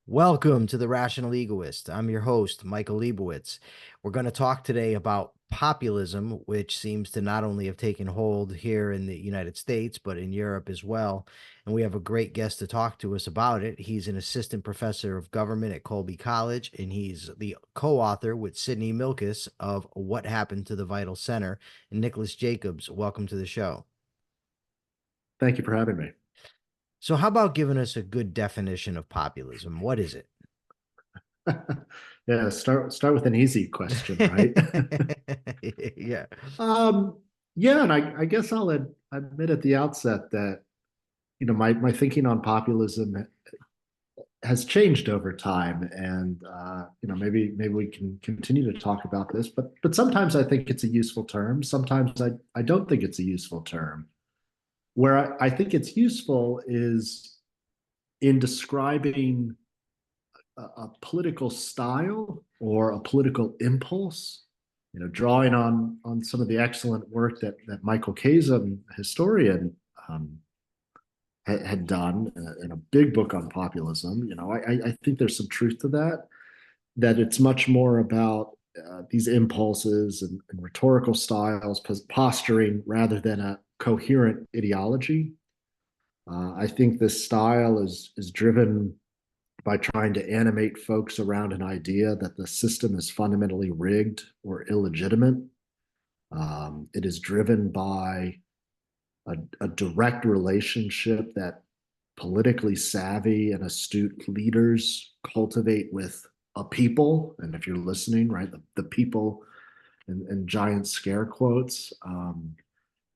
Welcome to the Rational Egoist. I'm your host, Michael Liebowitz. We're going to talk today about populism, which seems to not only have taken hold here in the United States, but in Europe as well. And we have a great guest to talk to us about it. He's an assistant professor of government at Colby College, and he's the co-author with Sidney Milkis of What Happened to the Vital Center. And Nicholas Jacobs, welcome to the show. Thank you for having me. So, how about giving us a good definition of populism? What is it? Yeah, start with an easy question, right? Yeah. Um, yeah, and I guess I'll admit at the outset that my thinking on populism has changed over time, and maybe we can continue to talk about this, but sometimes I think it's a useful term. Sometimes I don't think it's a useful term. Where I think it's useful is in describing a political style or a political impulse, drawing on some of the excellent work that Michael Kasem, historian, had done in a big book on populism. I think there's some truth to that it's much more about these impulses and rhetorical styles, posturing, rather than a coherent ideology. I think this style is driven by trying to animate folks around an idea that the system is fundamentally rigged or illegitimate. It is driven by a direct relationship that politically savvy and astute leaders cultivate with a people. And if you're listening, right, the people in giant scare quotes.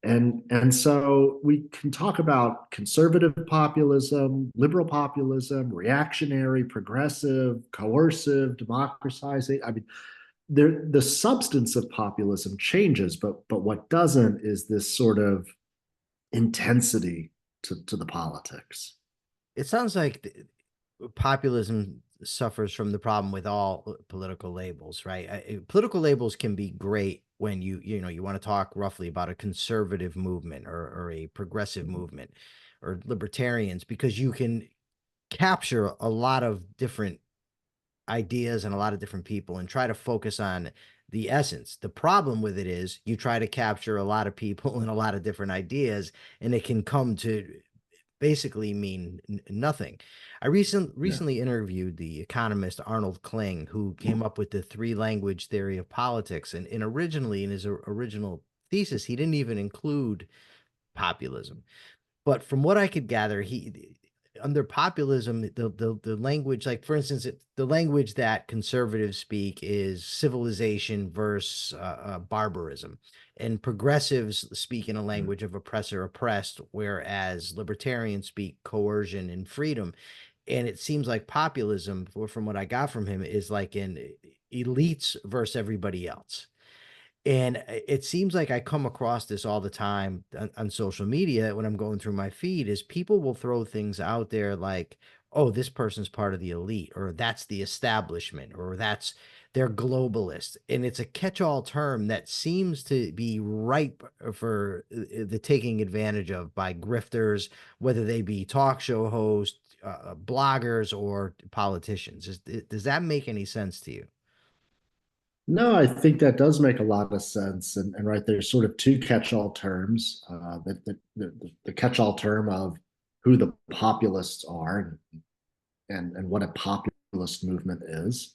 And so we can talk about conservative populism, liberal populism, reactionary, progressive, coercive, democratizing. I mean, the substance of populism changes, but what doesn't is this sort of intensity to the politics. It sounds like populism suffers from the problem with all political labels, right? Political labels can be great when you want to talk roughly about a conservative movement or a progressive movement or libertarians, because you can capture a lot of different ideas and a lot of different people and try to focus on the essence. The problem with it is you try to capture a lot of people and a lot of different ideas, and it can come to basically mean nothing. I Yeah. recently interviewed the economist Arnold Kling, who came up with the three language theory of politics. And originally, in his original thesis, he didn't even include populism. But from what I could gather, he under populism, the language, like for instance, the language that conservatives speak is civilization versus barbarism, and progressives speak in a language of oppressor oppressed, whereas libertarians speak coercion and freedom. And it seems like populism, from what I got from him, is like in elites versus everybody else. And it seems like I come across this all the time on social media when I'm going through my feed is people will throw things out there like, oh, this person's part of the elite, or that's the establishment, or that's they're globalist. And it's a catch-all term that seems to be ripe for the taking advantage of by grifters, whether they be talk show hosts, bloggers, or politicians. Does that make any sense to you? No, I think that does make a lot of sense. And right, there's sort of two catch-all terms. The catch-all term of who the populists are and what a populist movement is.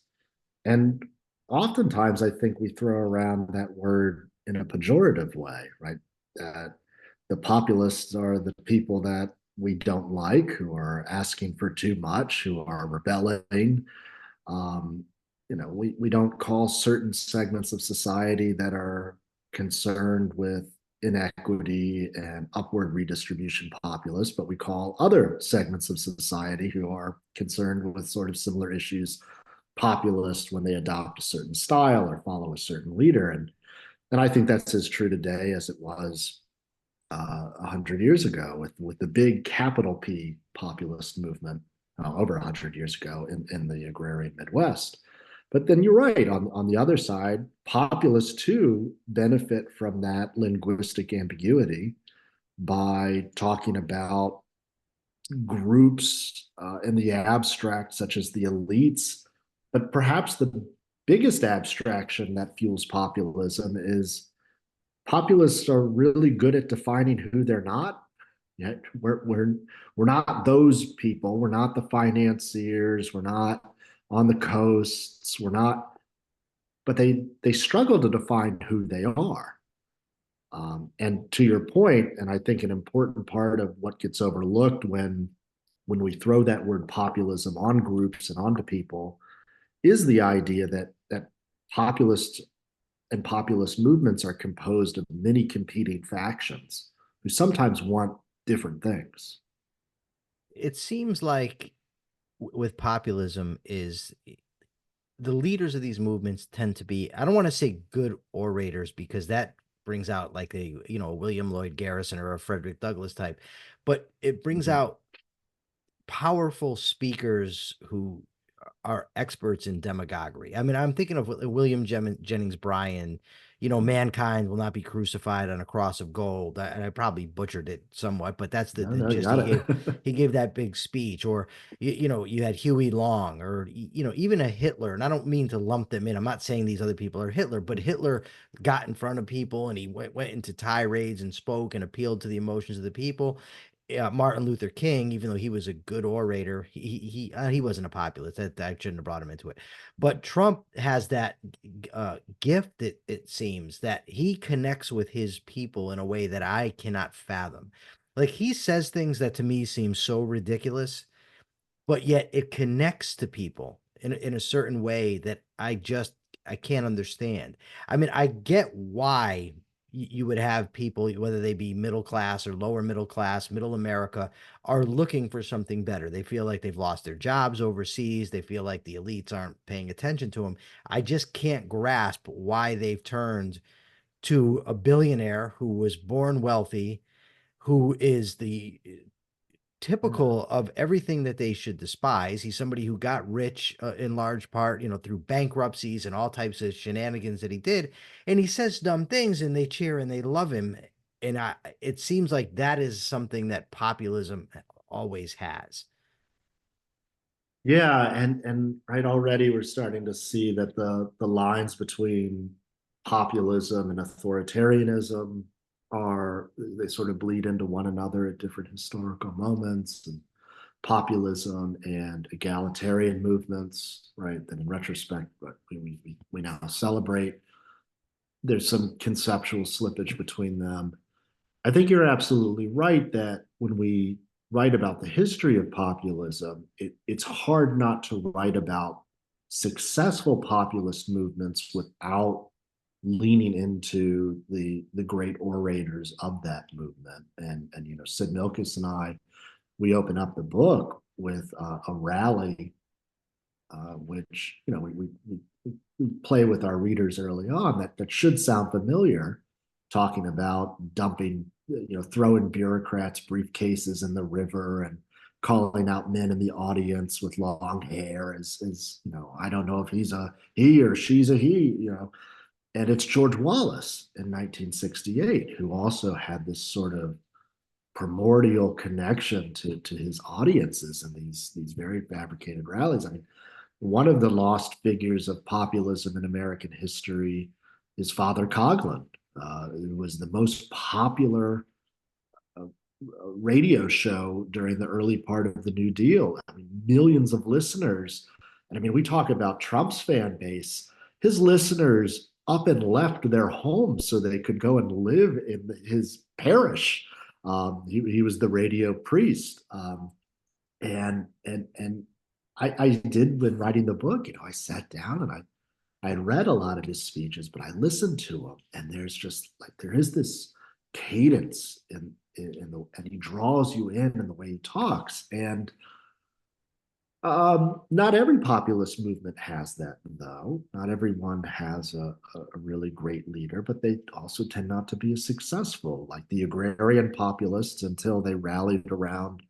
And oftentimes, I think we throw around that word in a pejorative way, right? That the populists are the people that we don't like, who are asking for too much, who are rebelling. Um, we don't call certain segments of society that are concerned with inequity and upward redistribution populists, but we call other segments of society who are concerned with sort of similar issues populist when they adopt a certain style or follow a certain leader. And I think that's as true today as it was 100 years ago with the big capital P populist movement over 100 years ago in the agrarian Midwest. But then you're right. On the other side, populists too benefit from that linguistic ambiguity by talking about groups in the abstract, such as the elites. But perhaps the biggest abstraction that fuels populism is populists are really good at defining who they're not. Yet we're not those people. We're not the financiers. We're not on the coasts. We're not, but they struggle to define who they are. And to your point, and I think an important part of what gets overlooked when we throw that word populism on groups and onto people is the idea that populists and populist movements are composed of many competing factions who sometimes want different things. It seems like with populism is the leaders of these movements tend to be, I don't want to say good orators because that brings out like a, William Lloyd Garrison or a Frederick Douglass type, but it brings Mhm. out powerful speakers who are experts in demagoguery. I mean, I'm thinking of William Jennings Bryan, mankind will not be crucified on a cross of gold. And I probably butchered it somewhat, but that's the, No, the no, you gist got he it. gave. He gave that big speech, or you had Huey Long, or even a Hitler. And I don't mean to lump them in. I'm not saying these other people are Hitler, but Hitler got in front of people and he went into tirades and spoke and appealed to the emotions of the people. Martin Luther King, even though he was a good orator, he wasn't a populist. That I shouldn't have brought him into it. But Trump has that gift. It seems that he connects with his people in a way that I cannot fathom. Like he says things that to me seem so ridiculous, but yet it connects to people in a certain way that I can't understand. I mean, I get why you would have people, whether they be middle class or lower middle class, middle America, are looking for something better. They feel like they've lost their jobs overseas. They feel like the elites aren't paying attention to them. I just can't grasp why they've turned to a billionaire who was born wealthy, who is the Yeah. typical of everything that they should despise. He's somebody who got rich in large part, through bankruptcies and all types of shenanigans that he did. And he says dumb things and they cheer and they love him. And it seems like that is something that populism always has. Yeah, and right already we're starting to see that the lines between populism and authoritarianism are they sort of bleed into one another at different historical moments, and populism and egalitarian movements, right? That in retrospect, but we now celebrate. There's some conceptual slippage between them. I think you're absolutely right that when we write about the history of populism, it's hard not to write about successful populist movements without leaning into the great orators of that movement. And Sid Milkis and I, we open up the book with a rally, which we play with our readers early on that should sound familiar, talking about dumping, throwing bureaucrats' briefcases in the river and calling out men in the audience with long hair as I don't know if he's a he or she's a he. And it's George Wallace in 1968 who also had this sort of primordial connection to his audiences in these very fabricated rallies. I mean, one of the lost figures of populism in American history is Father Coughlin. It was the most popular uh, radio show during the early part of the New Deal. I mean, millions of listeners. And I mean, we talk about Trump's fan base. His listeners up and left their homes so they could go and live in his parish. He was the radio priest. And I did when writing the book, I sat down and I had read a lot of his speeches, but I listened to him, and there's just like there is this cadence in the and he draws you in the way he talks. And not every populist movement has that, though. Not everyone has a really great leader, but they also tend not to be as successful, like the agrarian populists until they rallied around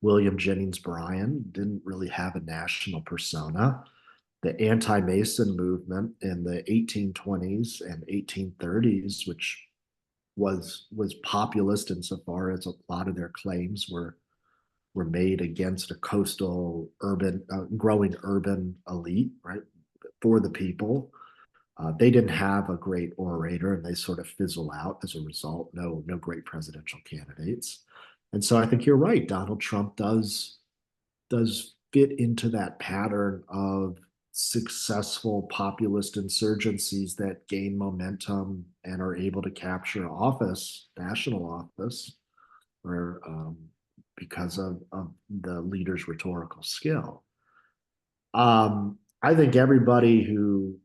William Jennings Bryan, didn't really have a national persona. The anti-Mason movement in the 1820s and 1830s, which was populist insofar as a lot of their claims were were made against a coastal urban, growing urban elite, right? For the people. They didn't have a great orator, and they sort of fizzle out as a result. No great presidential candidates. And so I think you're right. Donald Trump does fit into that pattern of successful populist insurgencies that gain momentum and are able to capture office, national office, or because of the leader's rhetorical skill. I think everybody who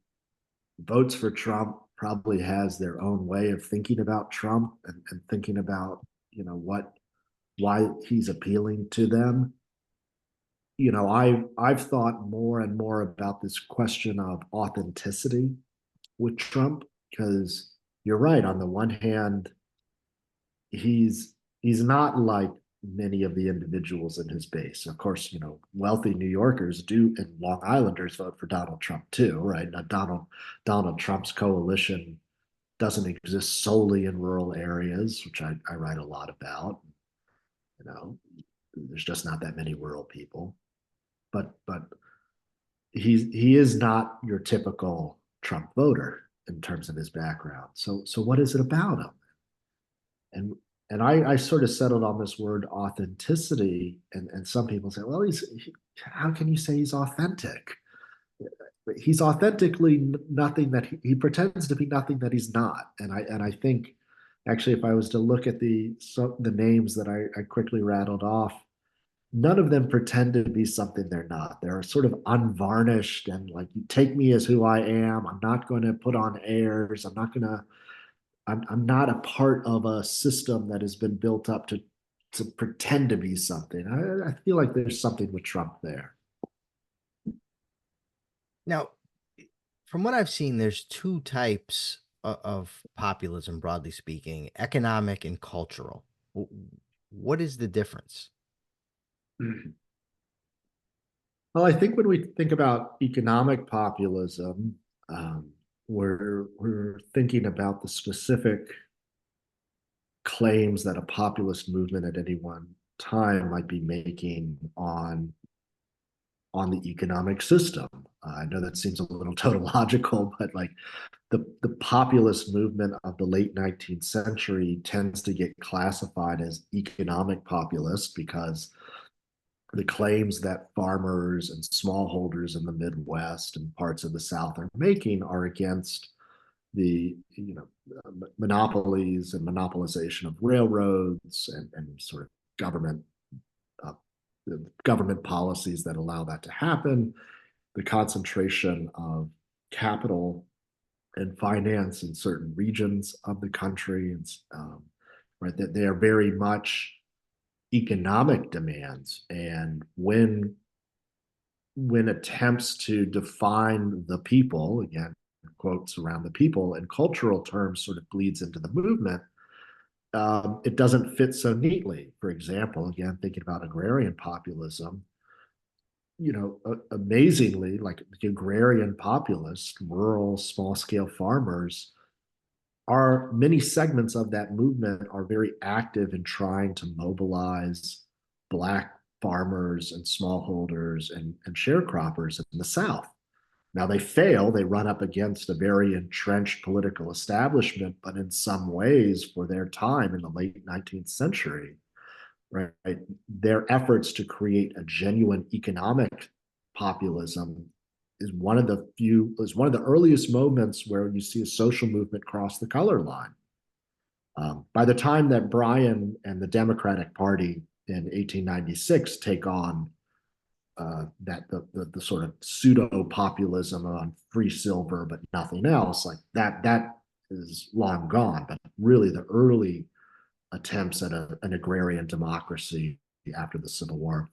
votes for Trump probably has their own way of thinking about Trump and thinking about, why he's appealing to them. I've thought more and more about this question of authenticity with Trump, because you're right. On the one hand, he's not like many of the individuals in his base. Of course, wealthy New Yorkers do, and Long Islanders vote for Donald Trump too, right? Now, Donald Trump's coalition doesn't exist solely in rural areas, which I write a lot about. There's just not that many rural people, but he is not your typical Trump voter in terms of his background. So what is it about him? And I sort of settled on this word authenticity, and some people say, well, how can you say he's authentic? He's authentically nothing that he pretends to be nothing that he's not. And I think actually, if I was to look at the names that I quickly rattled off, none of them pretend to be something they're not. They're sort of unvarnished and like, you take me as who I am. I'm not going to put on airs. I'm not a part of a system that has been built up to pretend to be something. I feel like there's something with Trump there. Now, from what I've seen, there's two types of populism, broadly speaking: economic and cultural. What is the difference? Well, I think when we think about economic populism, we're thinking about the specific claims that a populist movement at any one time might be making on the economic system. I know that seems a little tautological, but like the populist movement of the late 19th century tends to get classified as economic populist because the claims that farmers and smallholders in the Midwest and parts of the South are making are against the monopolies and monopolization of railroads and sort of uh, government policies that allow that to happen, the concentration of capital and finance in certain regions of the country, and right, that they are very much economic demands. And when attempts to define the people, again, quotes around the people, in cultural terms sort of bleeds into the movement, it doesn't fit so neatly. For example, again, thinking about agrarian populism, amazingly, like the agrarian populist, rural, small scale farmers, are many segments of that movement are very active in trying to mobilize Black farmers and smallholders and sharecroppers in the South. Now they fail, they run up against a very entrenched political establishment, but in some ways, for their time in the late 19th century, right, their efforts to create a genuine economic populism is one of the earliest moments where you see a social movement cross the color line. By the time that Bryan and the Democratic Party in 1896 take on the sort of pseudo populism on free silver but nothing else, like that is long gone. But really, the early attempts at an agrarian democracy after the Civil War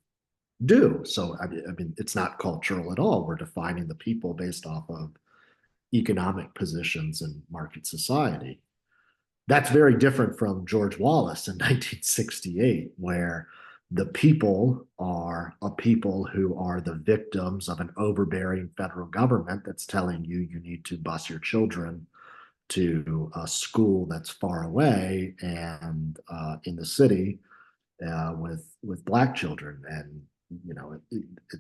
do. So I mean, it's not cultural at all. We're defining the people based off of economic positions in market society. That's very different from George Wallace in 1968, where the people are a people who are the victims of an overbearing federal government that's telling you need to bus your children to a school that's far away and in the city, with Black children, and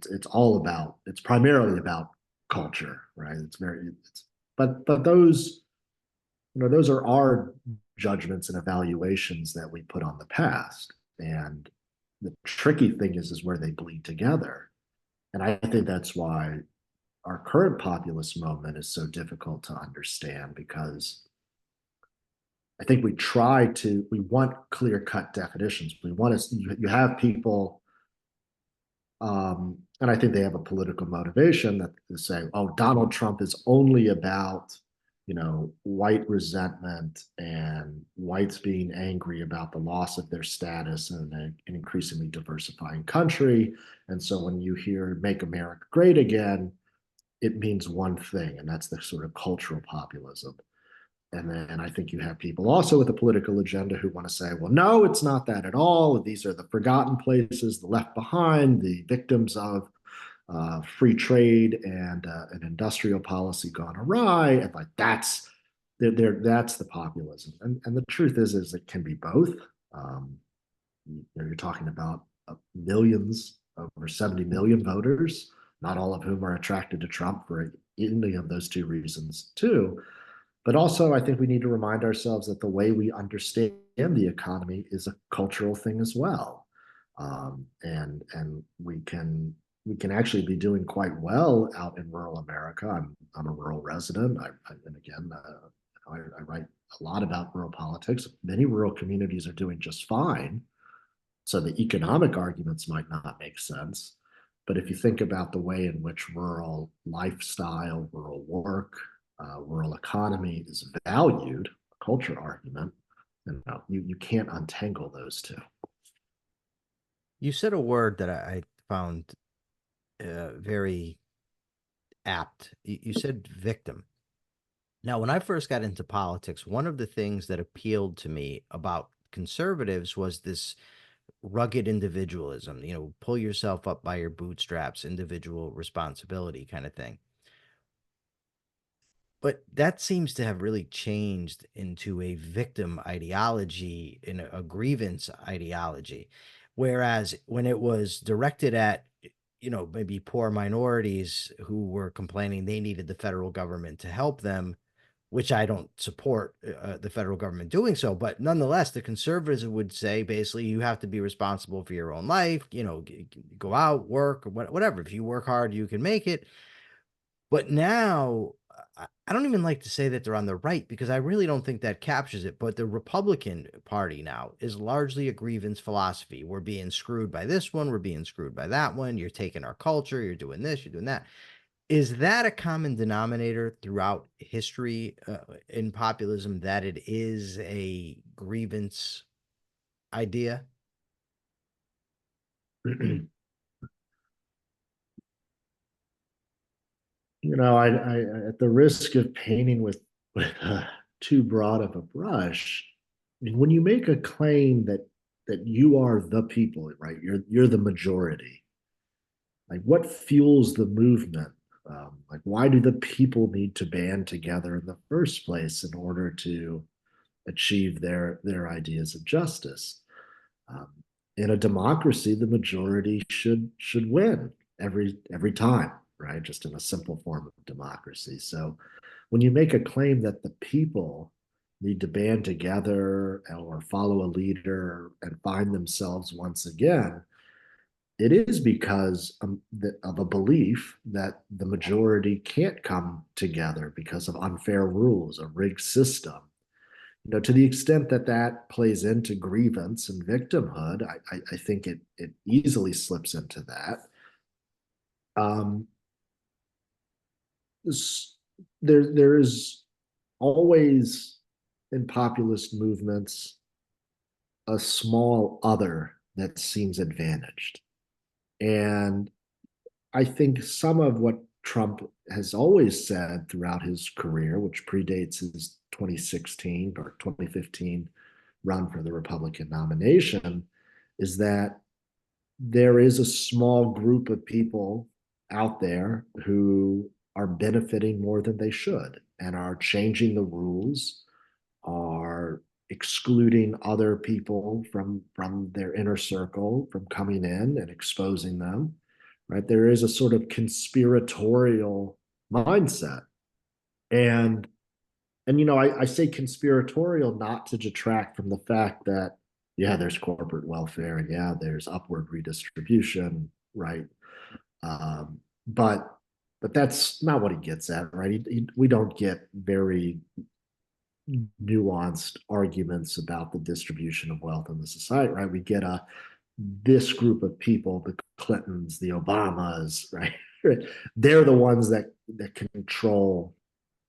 it's all about, it's primarily about culture, right? But those, those are our judgments and evaluations that we put on the past, and the tricky thing is where they bleed together. And I think that's why our current populist moment is so difficult to understand, because I think we want clear cut definitions. We want to, you have people, and I think they have a political motivation that they say, oh, Donald Trump is only about, white resentment and whites being angry about the loss of their status in an increasingly diversifying country. And so when you hear Make America Great Again, it means one thing, and that's the sort of cultural populism. And then I think you have people also with a political agenda who want to say, well, no, it's not that at all. These are the forgotten places, the left behind, the victims of free trade and an industrial policy gone awry. And like that's the populism. And the truth is it can be both. You're talking about millions, over 70 million voters, not all of whom are attracted to Trump for any of those two reasons too. But also, I think we need to remind ourselves that the way we understand the economy is a cultural thing as well, and we can actually be doing quite well out in rural America. I'm a rural resident. And again, I write a lot about rural politics. Many rural communities are doing just fine. So the economic arguments might not make sense. But if you think about the way in which rural lifestyle, rural work, rural economy is valued, a culture argument, you can't untangle those two. You said a word that I found very apt. You said victim. Now, when I first got into politics, one of the things that appealed to me about conservatives was this rugged individualism, pull yourself up by your bootstraps, individual responsibility kind of thing. But that seems to have really changed into a victim ideology, in a grievance ideology. Whereas when it was directed at, maybe poor minorities who were complaining they needed the federal government to help them, which I don't support the federal government doing so. But nonetheless, the conservatives would say basically you have to be responsible for your own life, go out, work, or whatever. If you work hard, you can make it. But now, I don't even like to say that they're on the right, because I really don't think that captures it. But the Republican Party now is largely a grievance philosophy. We're being screwed by this one. We're being screwed by that one. You're taking our culture. You're doing this. You're doing that. Is that a common denominator throughout history in populism, that it is a grievance idea? At the risk of painting with too broad of a brush, I mean, when you make a claim that you are the people, right? You're the majority. Like, what fuels the movement? Like, why do the people need to band together in the first place in order to achieve their ideas of justice? Um, in a democracy, the majority should win every time, right? Just in a simple form of democracy. So when you make a claim that the people need to band together or follow a leader and find themselves once again, it is because of a belief that the majority can't come together because of unfair rules, a rigged system. To the extent that that plays into grievance and victimhood, I think it easily slips into that. Um, there is always in populist movements a small other that seems advantaged. And I think some of what Trump has always said throughout his career, which predates his 2016 or 2015 run for the Republican nomination, is that there is a small group of people out there who are benefiting more than they should and are changing the rules, are excluding other people from their inner circle from coming in and exposing them, right? There is a sort of conspiratorial mindset. And I say conspiratorial not to detract from the fact that, yeah, there's corporate welfare and yeah, there's upward redistribution, right? Um, but that's not what he gets at, right? We don't get very nuanced arguments about the distribution of wealth in the society, right? We get this group of people, the Clintons, the Obamas, right? They're the ones that control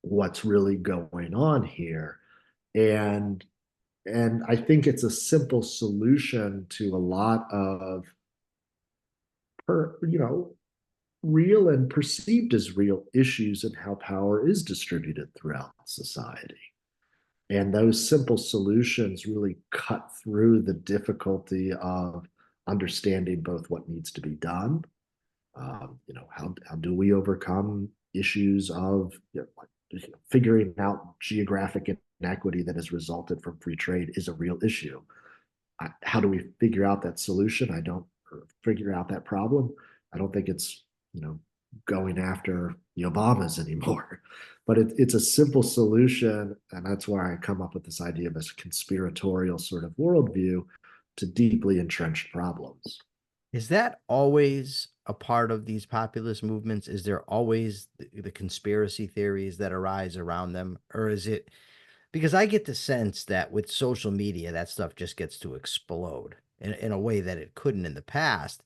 what's really going on here. And I think it's a simple solution to a lot of real and perceived as real issues in how power is distributed throughout society. And those simple solutions really cut through the difficulty of understanding both what needs to be done. How do we overcome issues of figuring out geographic inequity that has resulted from free trade is a real issue. How do we figure out that solution? I don't figure out that problem. I don't think it's going after the Obamas anymore. But it's a simple solution, and that's why I come up with this idea of a conspiratorial sort of worldview to deeply entrenched problems. Is that always a part of these populist movements? Is there always the conspiracy theories that arise around them? Or is it because I get the sense that with social media, that stuff just gets to explode in a way that it couldn't in the past.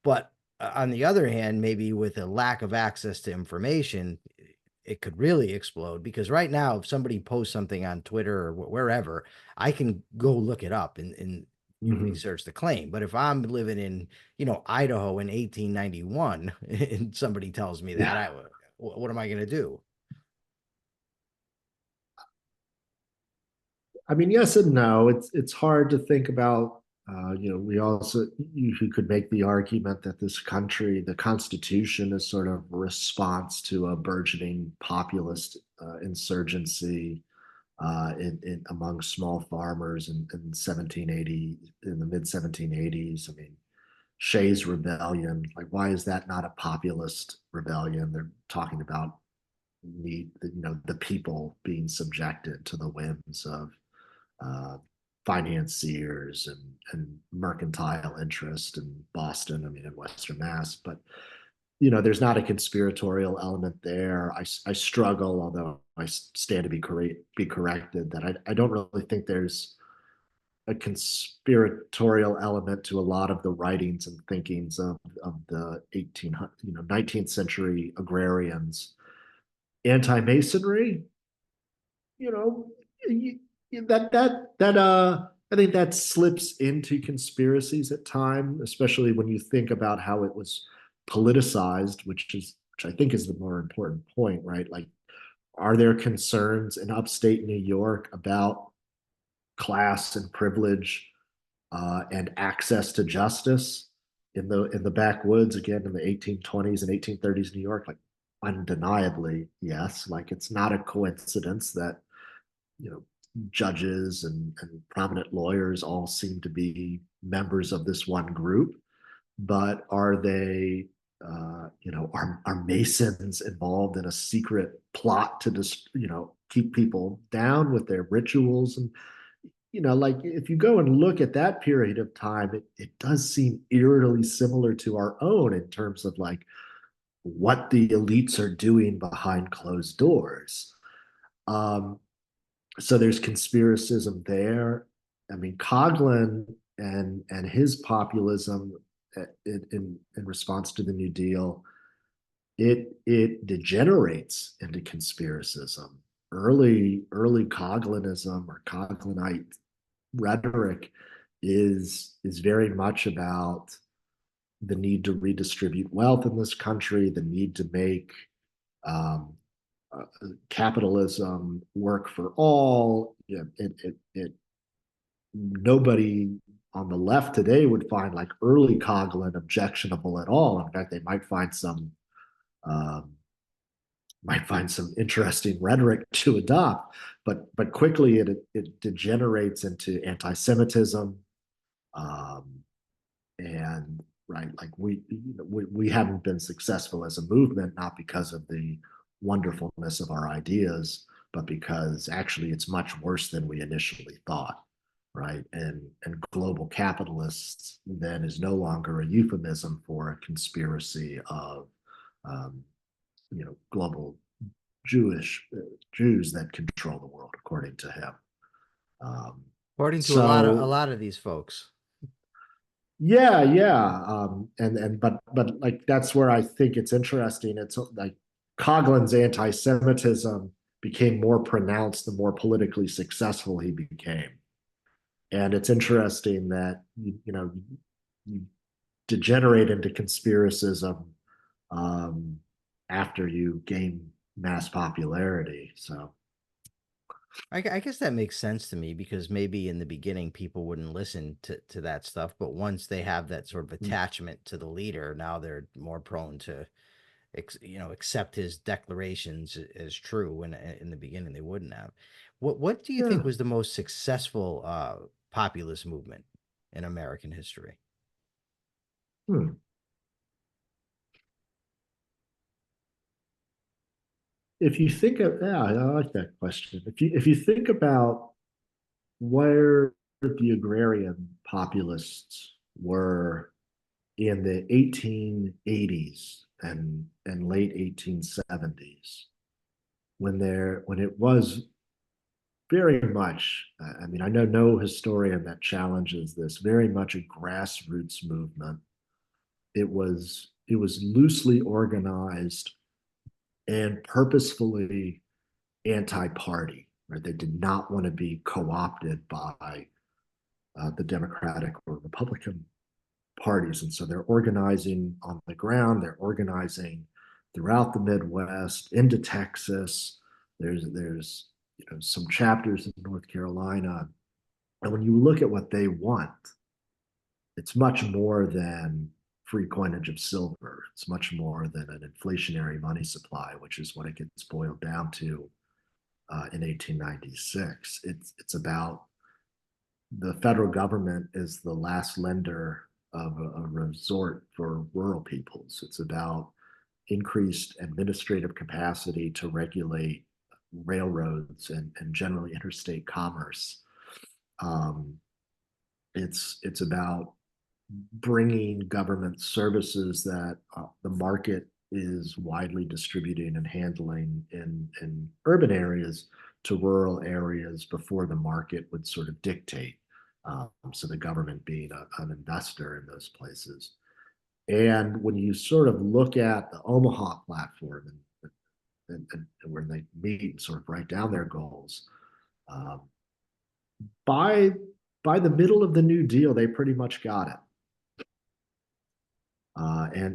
But on the other hand, maybe with a lack of access to information, it could really explode because right now, if somebody posts something on Twitter or wherever, I can go look it up and Mhm. research the claim. But if I'm living in, Idaho in 1891 and somebody tells me that, Yeah. what am I going to do? I mean, yes and no. It's hard to think about. We also you could make the argument that this country, the Constitution, is sort of a response to a burgeoning populist insurgency among small farmers in 1780, in the mid 1780s. I mean, Shays' Rebellion. Like, why is that not a populist rebellion? They're talking about the people being subjected to the whims of uh, financiers and mercantile interest in Boston, I mean, in Western Mass. But, there's not a conspiratorial element there. I struggle, although I stand to be corrected, that I don't really think there's a conspiratorial element to a lot of the writings and thinkings of the 19th century agrarians. Anti-Masonry, you know, I think that slips into conspiracies at times, especially when you think about how it was politicized, which I think is the more important point, right? Like, are there concerns in upstate New York about class and privilege and access to justice in the backwoods again in the 1820s and 1830s New York? Like, undeniably, yes. Like, it's not a coincidence that you know judges and prominent lawyers all seem to be members of this one group. But are they are Masons involved in a secret plot to just keep people down with their rituals? And like, if you go and look at that period of time, it does seem eerily similar to our own in terms of like what the elites are doing behind closed doors. Um, so there's conspiracism there. I mean, Coughlin and his populism in response to the New Deal, it degenerates into conspiracism. Early Coughlinism or Coughlinite rhetoric is very much about the need to redistribute wealth in this country, the need to make um, capitalism work for all. Nobody on the left today would find like early Coughlin objectionable at all. In fact, they might find some um, might find some interesting rhetoric to adopt, but quickly it degenerates into anti-Semitism, um, and right, like we haven't been successful as a movement, not because of the wonderfulness of our ideas, but because actually it's much worse than we initially thought, right? And global capitalists then is no longer a euphemism for a conspiracy of um, global Jews that control the world, according to him. Um, According to a so lot of these folks. yeah, yeah, and but like that's where I think it's interesting. It's like Coughlin's anti-Semitism became more pronounced the more politically successful he became, and it's interesting that you degenerate into conspiracism um, after you gain mass popularity. So I guess that makes sense to me because maybe in the beginning people wouldn't listen to that stuff, but once they have that sort of attachment to the leader, now they're more prone to accept his declarations as true when in the beginning they wouldn't have. What do you think yeah. was the most successful populist movement in American history? Hmm. If you think of, yeah, I like that question. If you think about where the agrarian populists were in the 1880s and late 1870s, when it was very much, I mean, I know no historian that challenges this, very much a grassroots movement. It was loosely organized and purposefully anti-party, right? They did not want to be co-opted by the Democratic or Republican parties, and so they're organizing on the ground. They're organizing throughout the Midwest, into Texas. There's some chapters in North Carolina, and when you look at what they want, it's much more than free coinage of silver. It's much more than an inflationary money supply, which is what it gets boiled down to in 1896. It's about the federal government is the last lender of a resort for rural peoples. It's about increased administrative capacity to regulate railroads and generally interstate commerce. Um, it's about bringing government services that the market is widely distributing and handling in urban areas to rural areas before the market would sort of dictate. So the government being an investor in those places. And when you sort of look at the Omaha platform and where they meet and sort of write down their goals, um, by by the middle of the New Deal, they pretty much got it.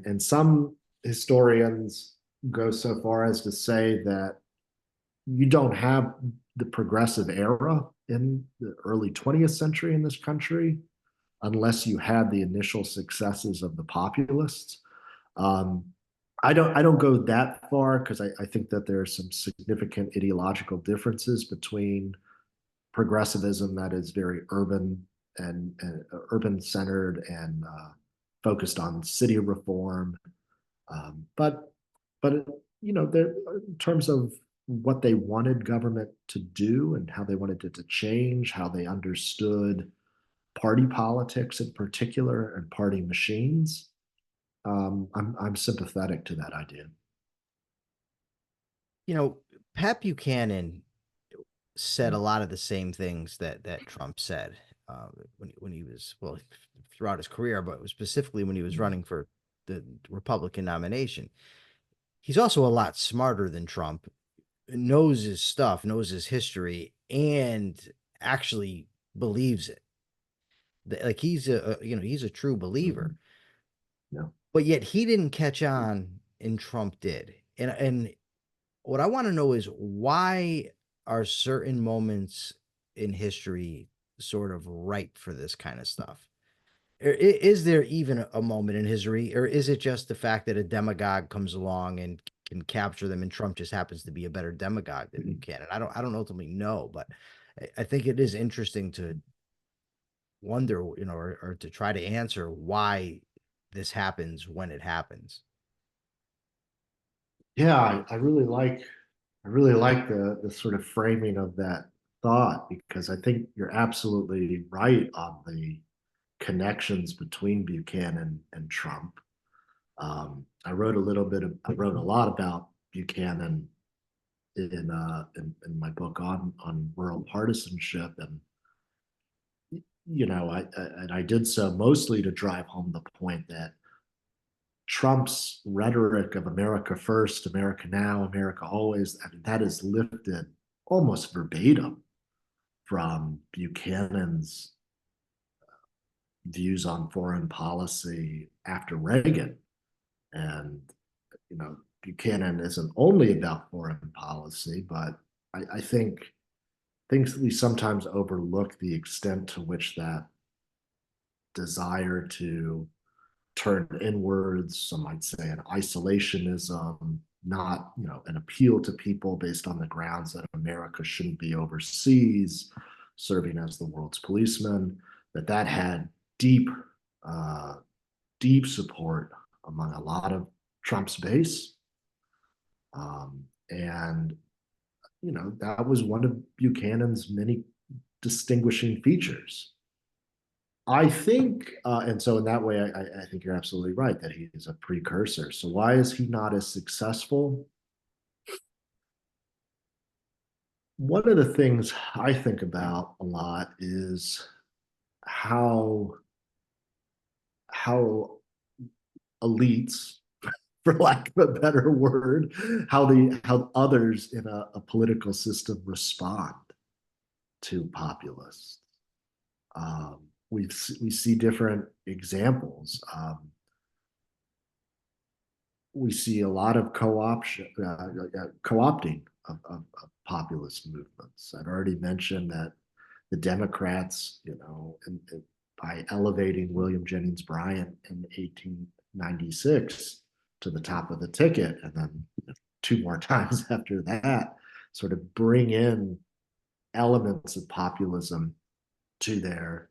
And some historians go so far as to say that you don't have the progressive era in the early 20th century in this country unless you had the initial successes of the populists. Um, I don't go that far because I think that there are some significant ideological differences between progressivism that is very and urban centered and focused on city reform. But there in terms of what they wanted government to do and how they wanted it to change, how they understood party politics in particular and party machines. I'm sympathetic to that idea. You know, Pat Buchanan said a Mm, lot of the same things that Trump said when he was well throughout his career, but specifically when he was mm, running for the Republican nomination. He's also a lot smarter than Trump, knows his stuff, knows his history, and actually believes it. Like he's he's a true believer, mm, yeah. but yet he didn't catch on, and Trump did. And what I want to know is why are certain moments in history sort of ripe for this kind of stuff? Is there even a moment in history, or is it just the fact that a demagogue comes along and and capture them, and Trump just happens to be a better demagogue than Buchanan. I don't ultimately know, but I think it is interesting to wonder, or to try to answer why this happens when it happens. Yeah, I really like the sort of framing of that thought, because I think you're absolutely right on the connections between Buchanan and Trump. I wrote a lot about Buchanan in my book on rural partisanship, and I did so mostly to drive home the point that Trump's rhetoric of America first, America now, America always, I mean, that is lifted almost verbatim from Buchanan's views on foreign policy after Reagan. And, Buchanan isn't only about foreign policy, but I think we sometimes overlook the extent to which that desire to turn inwards, some might say an isolationism, not, an appeal to people based on the grounds that America shouldn't be overseas, serving as the world's policeman, that had deep, uh, deep support among a lot of Trump's base. And, that was one of Buchanan's many distinguishing features. I think, and so in that way, I think you're absolutely right that he is a precursor. So why is he not as successful? One of the things I think about a lot is how how elites, for lack of a better word, how others in a political system respond to populists. We see different examples. We see a lot of co-opting of populist movements. I've already mentioned that the Democrats, by elevating William Jennings Bryan in 1896 to the top of the ticket, and then two more times after that, sort of bring in elements of populism to their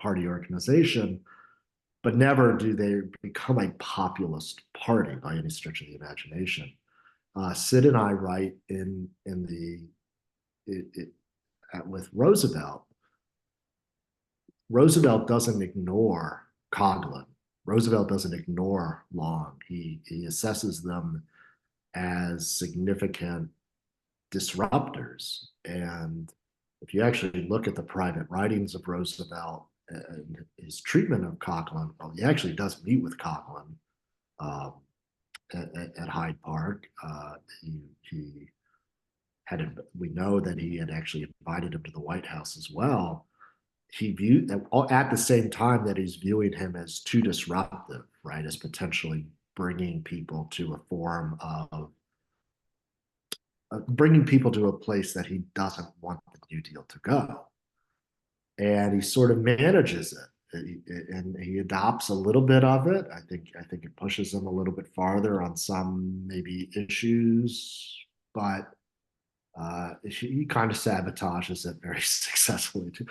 party organization, but never do they become a populist party by any stretch of the imagination. Sid and I write with Roosevelt. Roosevelt doesn't ignore Coughlin. Roosevelt doesn't ignore Long. He assesses them as significant disruptors. And if you actually look at the private writings of Roosevelt and his treatment of Coughlin, well, he actually does meet with Coughlin um, at Hyde Park. He had, we know that he had actually invited him to the White House as well. He viewed at the same time that he's viewing him as too disruptive, right? As potentially bringing people to a form of bringing people to a place that he doesn't want the New Deal to go. And he sort of manages it, and he adopts a little bit of it. I think it pushes him a little bit farther on some maybe issues, but he kind of sabotages it very successfully too.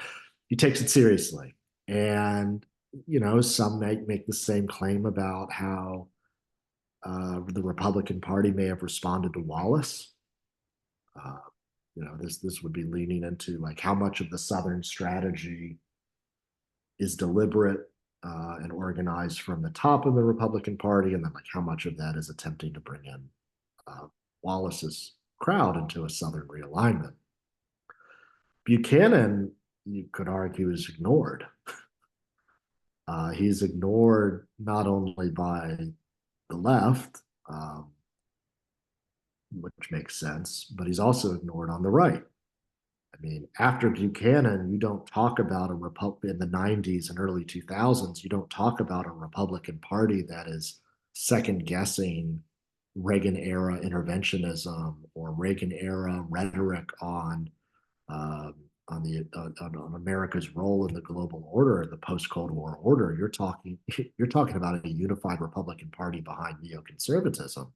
He takes it seriously, and some might make the same claim about how the Republican Party may have responded to Wallace. Uh, this would be leaning into like how much of the Southern strategy is deliberate and organized from the top of the Republican Party, and then like how much of that is attempting to bring in Wallace's crowd into a Southern realignment. Buchanan, you could argue, is ignored. He's ignored not only by the left, which makes sense, but he's also ignored on the right. I mean, after Buchanan, you don't talk about a Republican in the 90s and early 2000s, you don't talk about a Republican Party that is second guessing Reagan era interventionism or Reagan era rhetoric on America's role in the global order, the post-Cold War order. You're talking about a unified Republican Party behind neoconservatism.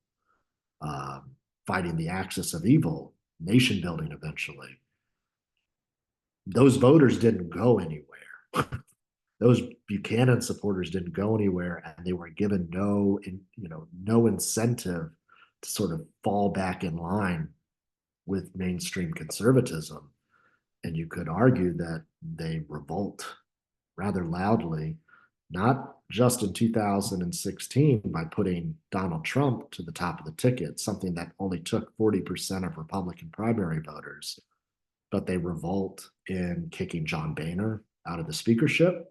fighting the axis of evil, nation building eventually. Those voters didn't go anywhere. Those Buchanan supporters didn't go anywhere, and they were given no incentive to sort of fall back in line with mainstream conservatism. And you could argue that they revolt rather loudly, not just in 2016 by putting Donald Trump to the top of the ticket, something that only took 40% of Republican primary voters, but they revolt in kicking John Boehner out of the speakership,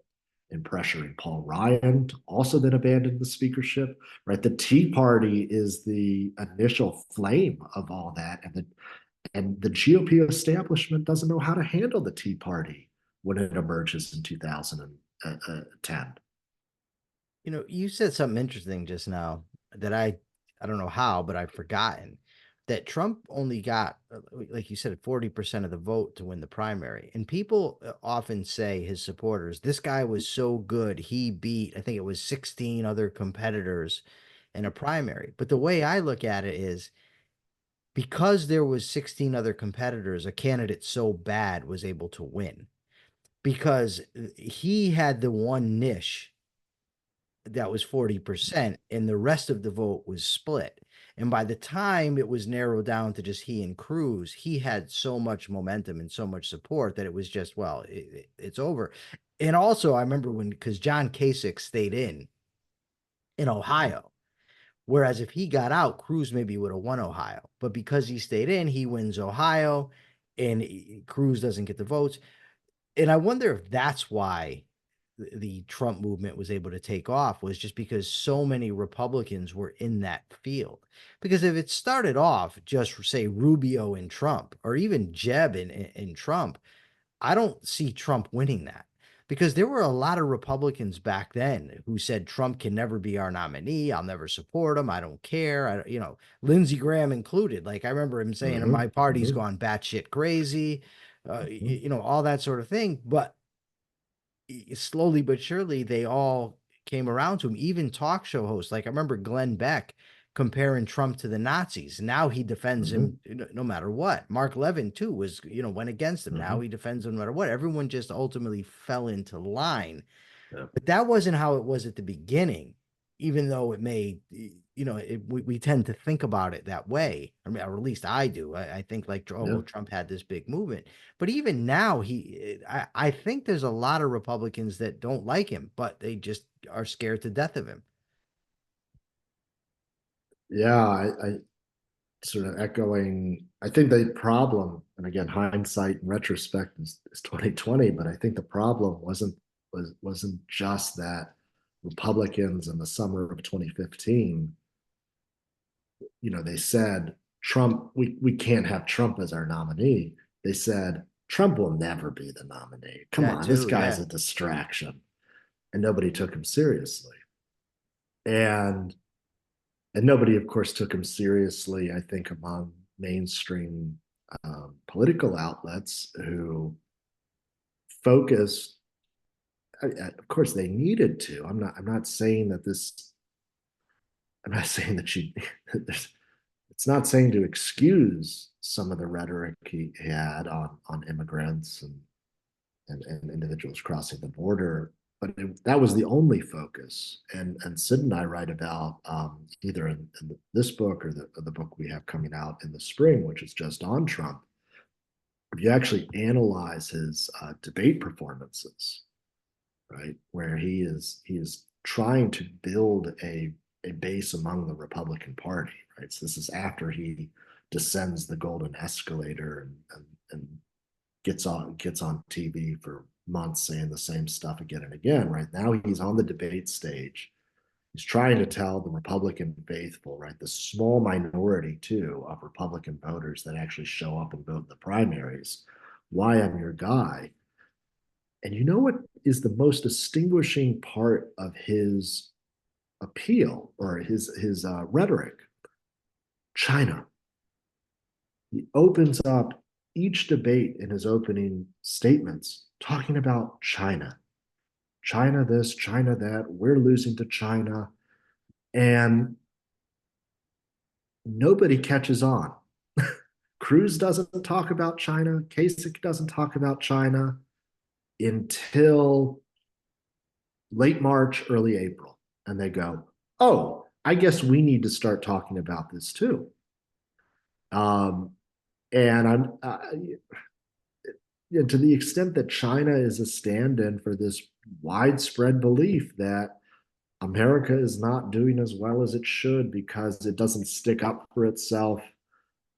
in pressuring Paul Ryan to also then abandon the speakership, right? The Tea Party is the initial flame of all that. And the GOP establishment doesn't know how to handle the Tea Party when it emerges in 2010. You said something interesting just now that I don't know how, but I've forgotten that Trump only got, like you said, 40% of the vote to win the primary. And people often say, his supporters, this guy was so good, he beat, I think it was 16 other competitors in a primary. But the way I look at it is, because there was 16 other competitors, a candidate so bad was able to win because he had the one niche that was 40%, and the rest of the vote was split. And by the time it was narrowed down to just he and Cruz, he had so much momentum and so much support that it was just, well, it's over. And also, I remember because John Kasich stayed in Ohio, whereas if he got out, Cruz maybe would have won Ohio. But because he stayed in, he wins Ohio, and Cruz doesn't get the votes. And I wonder if that's why the Trump movement was able to take off, was just because so many Republicans were in that field. Because if it started off just, say, Rubio and Trump, or even Jeb and Trump, I don't see Trump winning that. Because there were a lot of Republicans back then who said Trump can never be our nominee. I'll never support him. I don't care. Lindsey Graham included. Like, I remember him saying, Mm-hmm, my party's mm-hmm, gone batshit crazy, mm-hmm. all that sort of thing. But slowly but surely, they all came around to him. Even talk show hosts, like I remember Glenn Beck comparing Trump to the Nazis. Now he defends Mm-hmm. him no matter what. Mark Levin too went against him. Now Mm-hmm. he defends him no matter what. Everyone just ultimately fell into line. Yeah. But that wasn't how it was at the beginning, even though it may, we tend to think about it that way. I mean, or at least I do. I think like, oh, Yeah. well, Trump had this big movement. But even now, I think there's a lot of Republicans that don't like him, but they just are scared to death of him. Yeah, I sort of echoing. I think the problem, and again, hindsight and retrospect is 2020, but I think the problem wasn't just that Republicans in the summer of 2015, they said Trump, we can't have Trump as our nominee. They said Trump will never be the nominee. Come That on, this too, guy's yeah. a distraction. And nobody took him seriously. And and nobody, of course, took him seriously, I think, among mainstream political outlets who focused. Of course, they needed to. I'm not saying that this. I'm not saying that you. It's not saying to excuse some of the rhetoric he had on immigrants and individuals crossing the border, but that was the only focus. And Sid and I write about either in this book or the book we have coming out in the spring, which is just on Trump. If you actually analyze his debate performances, right, where he is trying to build a base among the Republican Party, right? So this is after he descends the golden escalator and gets on TV for months saying the same stuff again and again. Right now, he's on the debate stage. He's trying to tell the Republican faithful, right, the small minority too of Republican voters that actually show up and vote in the primaries, why I'm your guy. And you know what is the most distinguishing part of his appeal or his rhetoric? China. He opens up each debate in his opening statements talking about China. China this, China that, we're losing to China. And nobody catches on. Cruz doesn't talk about China. Kasich doesn't talk about China until late March, early April. And they go, oh, I guess we need to start talking about this too. Um, and to the extent that China is a stand-in for this widespread belief that America is not doing as well as it should because it doesn't stick up for itself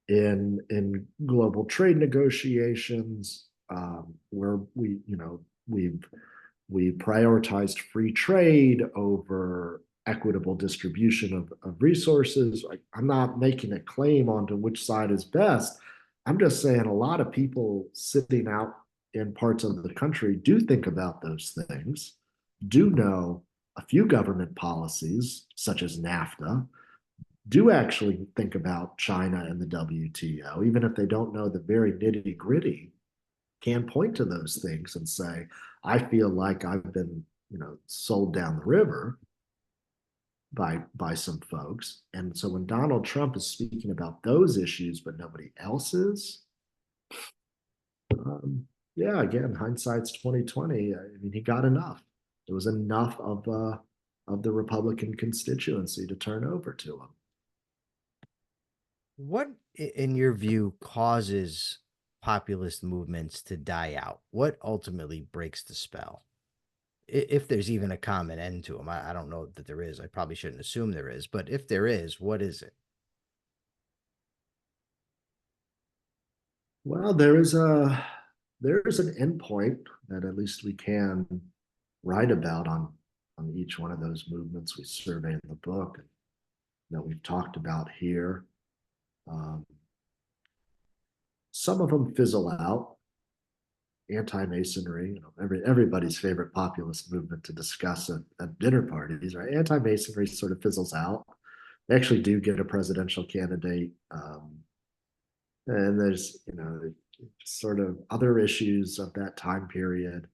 in global trade negotiations, where we prioritized free trade over equitable distribution of resources. I'm not making a claim onto which side is best. I'm just saying a lot of people sitting out in parts of the country do think about those things, do know a few government policies, such as NAFTA, do actually think about China and the WTO, even if they don't know the very nitty gritty, can point to those things and say, I feel like I've been, sold down the river by some folks. And so when Donald Trump is speaking about those issues, but nobody else is, yeah, again, hindsight's 2020. I mean, he got enough. It was enough of the Republican constituency to turn over to him. What, in your view, causes populist movements to die out? What ultimately breaks the spell? If there's even a common end to them, I don't know that there is. I probably shouldn't assume there is, but if there is, what is it? Well, there's an endpoint that at least we can write about on each one of those movements we survey in the book and that we've talked about here. Some of them fizzle out. Anti-Masonry, everybody's favorite populist movement to discuss at dinner parties, right? Anti-Masonry sort of fizzles out. They actually do get a presidential candidate, and there's sort of other issues of that time period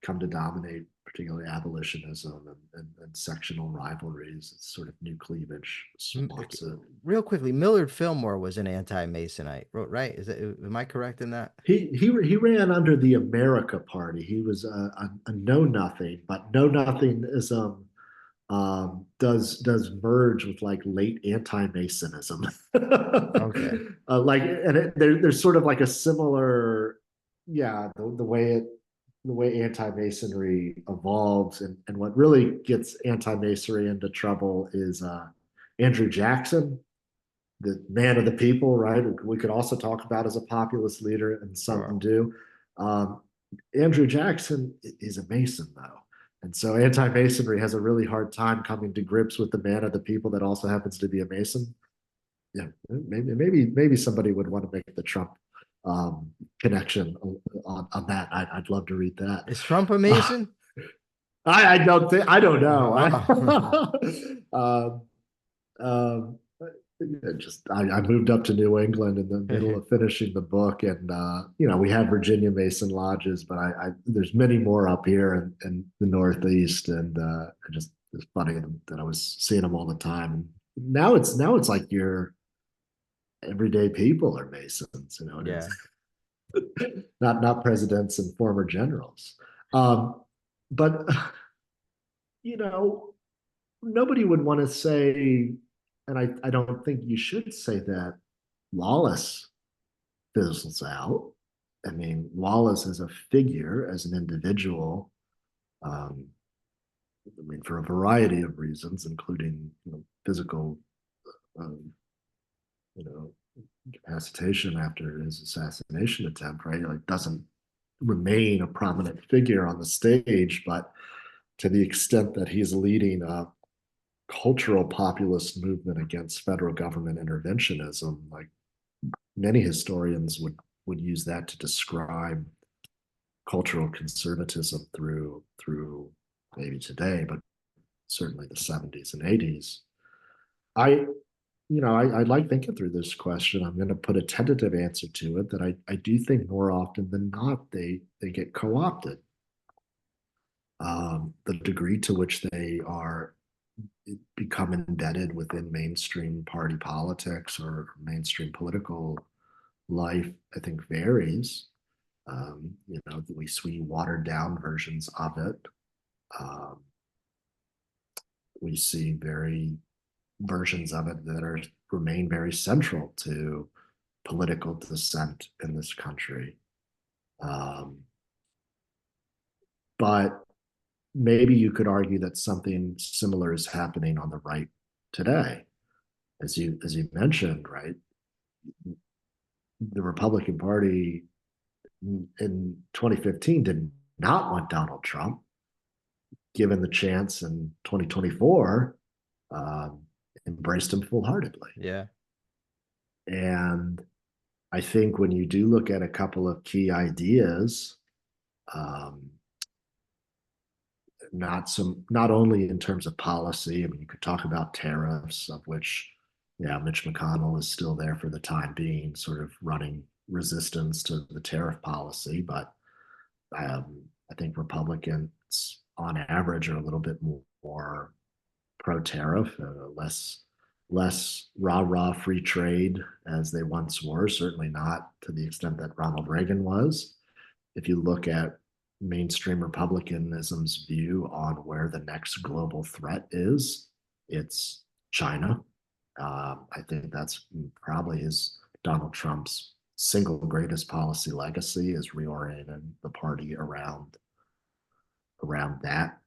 come to dominate, particularly abolitionism and sectional rivalries. It's sort of new cleavage. Real quickly, Millard Fillmore was an anti-Masonite, right? Am I correct in that? He ran under the America Party. He was a know nothing, but know nothingism does merge with like late anti-Masonism. Okay. There's sort of like a similar, yeah, the way anti-Masonry evolves, and what really gets anti-Masonry into trouble is Andrew Jackson, the man of the people, right? We could also talk about as a populist leader, and some do. Andrew Jackson is a Mason, though. And so anti-Masonry has a really hard time coming to grips with the man of the people that also happens to be a Mason. Yeah, maybe somebody would want to make the Trump connection on that. I'd love to read that. Is Trump a Mason? I don't know. I moved up to New England in the middle of finishing the book, and we have Virginia Mason lodges, but there's many more up here in the Northeast, and it's funny that I was seeing them all the time. And now it's like your everyday people are Masons, Yeah. not presidents and former generals. But nobody would want to say, and I don't think you should say that Wallace fizzles out. I mean, Wallace as a figure, as an individual, for a variety of reasons, including physical, incapacitation after his assassination attempt, right? Like, doesn't remain a prominent figure on the stage, but to the extent that he's leading a cultural populist movement against federal government interventionism, like many historians would use that to describe cultural conservatism through maybe today, but certainly the 70s and 80s. I like thinking through this question. I'm going to put a tentative answer to it that I do think more often than not they get co-opted. The degree to which they are become embedded within mainstream party politics or mainstream political life, I think varies. We see watered down versions of it. Um, we see very versions of it that are remain very central to political dissent in this country. Um, but maybe you could argue that something similar is happening on the right today, as you mentioned, right? The Republican Party in 2015 did not want Donald Trump. Given the chance in 2024, um, embraced him full heartedly. Yeah. And I think when you do look at a couple of key ideas, um, not only in terms of policy. I mean, you could talk about tariffs, of which, yeah, Mitch McConnell is still there for the time being, sort of running resistance to the tariff policy. But I think Republicans, on average, are a little bit more pro-tariff, less rah-rah free trade as they once were. Certainly not to the extent that Ronald Reagan was. If you look at mainstream Republicanism's view on where the next global threat is, it's China. I think that's probably Donald Trump's single greatest policy legacy, is reorienting the party around that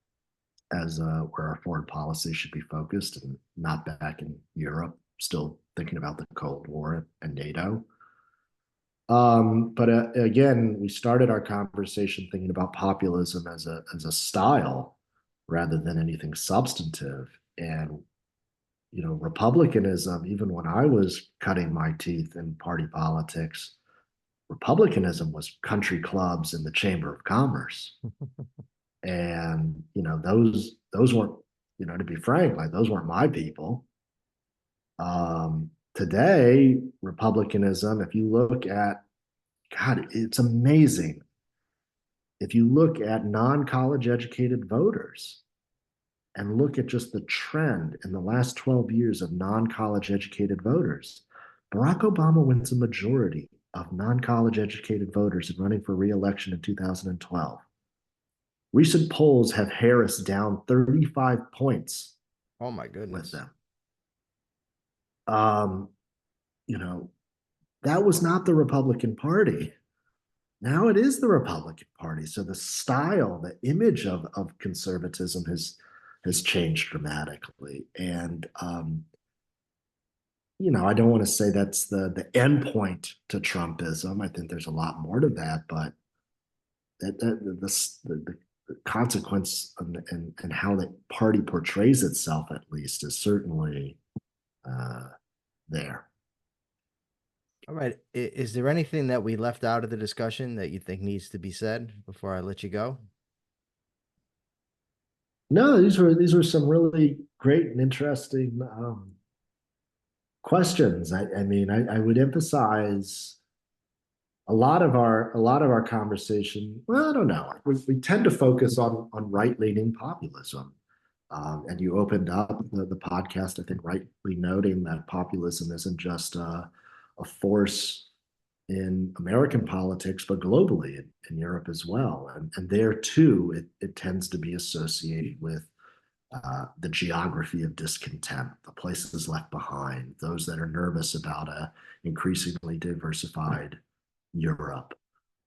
as where our foreign policy should be focused, and not back in Europe, still thinking about the Cold War and NATO. But again, we started our conversation thinking about populism as a style rather than anything substantive. And republicanism, even when I was cutting my teeth in party politics, republicanism was country clubs in the Chamber of Commerce. And those weren't, to be frank, like those weren't my people. Today, republicanism, if you look at, God, it's amazing. If you look at non-college educated voters and look at just the trend in the last 12 years of non-college educated voters, Barack Obama wins a majority of non-college educated voters in running for re-election in 2012. Recent polls have Harris down 35 points Oh my with goodness. them. Um, you know, that was not the Republican Party. Now it is the Republican Party. So the style, the image of conservatism has changed dramatically. And I don't want to say that's the end point to Trumpism. I think there's a lot more to that, but the consequence and how the party portrays itself, at least, is certainly there. All right. Is there anything that we left out of the discussion that you think needs to be said before I let you go? No, these were some really great and interesting questions. I mean, I would emphasize a lot of our conversation. Well, I don't know. We tend to focus on right leaning populism, and you opened up the podcast, I think, rightly noting that populism isn't just a force in American politics, but globally in Europe as well. And there too, it tends to be associated with the geography of discontent, the places left behind, those that are nervous about a increasingly diversified Europe.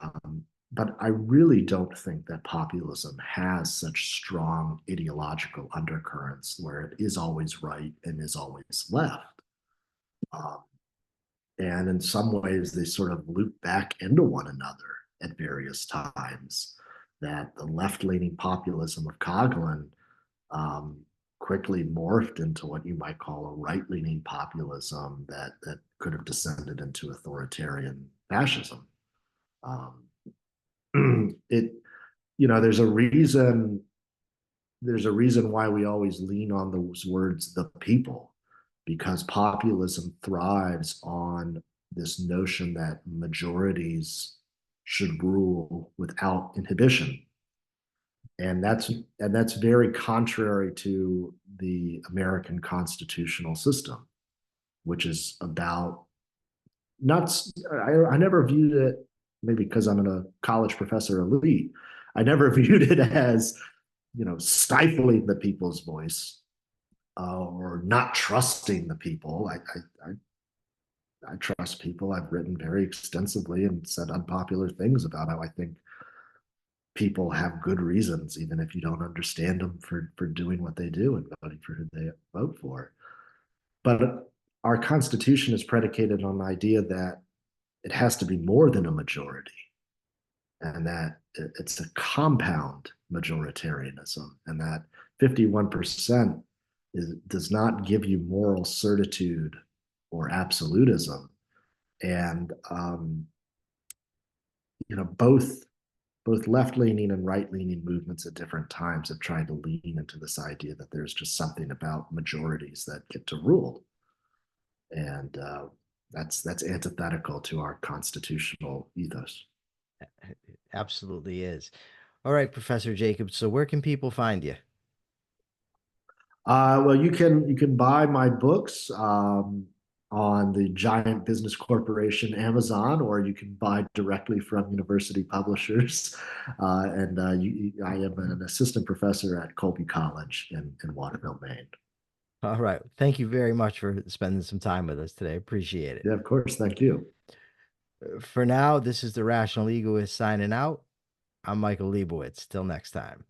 Um, but I really don't think that populism has such strong ideological undercurrents where it is always right and is always left. Um, and in some ways, they sort of loop back into one another at various times. That the left leaning populism of Coughlin um, quickly morphed into what you might call a right leaning populism that could have descended into authoritarian fascism. Um, it, there's a reason why we always lean on those words, the people, because populism thrives on this notion that majorities should rule without inhibition. And that's very contrary to the American constitutional system, which is about not. I never viewed it, maybe because I'm a college professor elite. I never viewed it as, stifling the people's voice, or not trusting the people. I trust people. I've written very extensively and said unpopular things about how I think people have good reasons, even if you don't understand them, for doing what they do and voting for who they vote for. But our Constitution is predicated on the idea that it has to be more than a majority, and that it's a compound majoritarianism, and that 51% does not give you moral certitude or absolutism. And both left-leaning and right-leaning movements at different times have tried to lean into this idea that there's just something about majorities that get to rule, and that's antithetical to our constitutional ethos. It absolutely is. All right, Professor Jacobs. So where can people find you? Well, you can buy my books on the giant business corporation Amazon, or you can buy directly from university publishers. I am an assistant professor at Colby College in Waterville, Maine. All right. Thank you very much for spending some time with us today. Appreciate it. Yeah, of course. Thank you. For now, this is the Rational Egoist signing out. I'm Michael Liebowitz. Till next time.